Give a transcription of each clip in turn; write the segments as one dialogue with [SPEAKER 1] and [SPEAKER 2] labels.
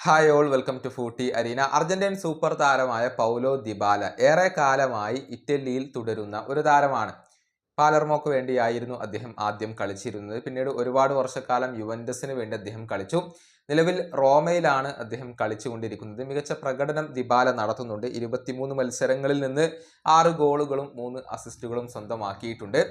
[SPEAKER 1] Hi all welcome to Footy Arena. Argentine super താരമായ Paulo Dybala ഏറെ കാലമായി ഇറ്റലിയിൽ തുടരുന്ന ഒരു താരമാണ്. പാലർമോക്ക് വേണ്ടിയായിരുന്നു അദ്ദേഹം ആദ്യം കളിച്ചിരുന്നത്. പിന്നീട് ഒരുപാട് വർഷക്കാലം യുവന്റസിന് വേണ്ടി അദ്ദേഹം കളിച്ചു. നിലവിൽ റോമയിലാണ് അദ്ദേഹം കളിച്ചുകൊണ്ടിരിക്കുന്നത്. മികച്ച പ്രകടനം ദിബാല നടത്തുന്നുണ്ട്. 23 മത്സരങ്ങളിൽ നിന്ന് 6 ഗോളുകളും 3 അസിസ്റ്റുകളും സ്വന്തമാക്കിയിട്ടുണ്ട്.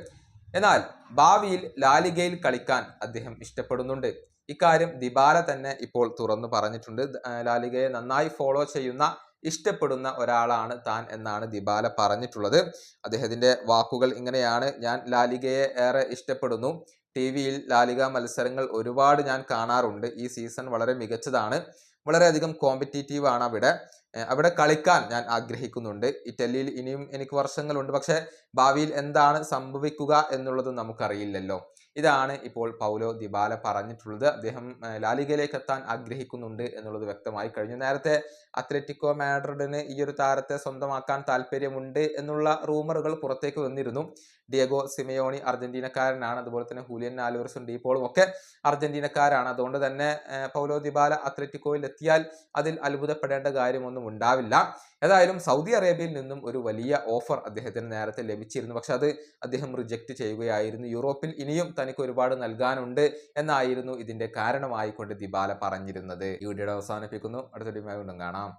[SPEAKER 1] എന്നാൽ ഭാവിയിൽ ലാലിഗയിൽ കളിക്കാൻ അദ്ദേഹം ഇഷ്ടപ്പെടുന്നുണ്ട്. ഇക്കാര്യം ദിബാല തന്നെ ഇപ്പോൾ തുറന്നു പറഞ്ഞിട്ടുണ്ട്. ലാലിഗയെ നന്നായി ഫോളോ ചെയ്യുന്ന ഇഷ്ടപ്പെടുന്ന ഒരാളാണ് താൻ എന്നാണ് ദിബാല പറഞ്ഞിട്ടുള്ളത്. അദ്ദേഹത്തിന്റെ വാക്കുകൾ ഇങ്ങനെയാണ്: ഞാൻ ലാലിഗയെ ഏറെ ഇഷ്ടപ്പെടുന്നു. ടിവിയിൽ ലാലിഗ മത്സരങ്ങൾ ഒരുപാട് ഞാൻ കാണാറുണ്ട്. ഈ സീസൺ വളരെ മികച്ചതാണ്. വളരെയധികം കോമ്പറ്റീറ്റീവ് ആണ് അവിടെ കളിക്കാൻ ഞാൻ ആഗ്രഹിക്കുന്നുണ്ട്. ഇറ്റലിയിൽ ഇനിയും എനിക്ക് വർഷങ്ങളുണ്ട്. പക്ഷെ ഭാവിയിൽ എന്താണ് സംഭവിക്കുക എന്നുള്ളത് നമുക്കറിയില്ലല്ലോ. ഇതാണ് ഇപ്പോൾ പൗലോ ദിബാല പറഞ്ഞിട്ടുള്ളത്. അദ്ദേഹം ലാലിഗയിലേക്ക് എത്താൻ ആഗ്രഹിക്കുന്നുണ്ട് എന്നുള്ളത് വ്യക്തമായി കഴിഞ്ഞു. നേരത്തെ അത്ലറ്റിക്കോ മാഡ്രിഡിന് ഈ ഒരു താരത്തെ സ്വന്തമാക്കാൻ താല്പര്യമുണ്ട് എന്നുള്ള റൂമറുകൾ പുറത്തേക്ക് വന്നിരുന്നു. ഡിയഗോ സിമയോണി അർജന്റീനക്കാരനാണ്. അതുപോലെ തന്നെ ഹൂലിയൻ ആൽവറസും ഡീപോളും ഒക്കെ അർജന്റീനക്കാരാണ്. അതുകൊണ്ട് തന്നെ പൗലോ ദിബാല അത്ലറ്റിക്കോയിൽ എത്തിയാൽ അതിൽ അത്ഭുതപ്പെടേണ്ട കാര്യമൊന്നും ഉണ്ടാവില്ല. ഏതായാലും സൗദി അറേബ്യയിൽ നിന്നും ഒരു വലിയ ഓഫർ അദ്ദേഹത്തിന് നേരത്തെ ലഭിച്ചിരുന്നു. പക്ഷെ അത് അദ്ദേഹം റിജക്റ്റ് ചെയ്യുകയായിരുന്നു. യൂറോപ്പിൽ ഇനിയും തനിക്ക് ഒരുപാട് നൽകാനുണ്ട് എന്നായിരുന്നു ഇതിന്റെ കാരണമായിക്കൊണ്ട് ദിബാല പറഞ്ഞിരുന്നത്. ഈ വീഡിയോ അവസാനിപ്പിക്കുന്നു. അടുത്ത വീഡിയോയുമായി വീണ്ടും കാണാം.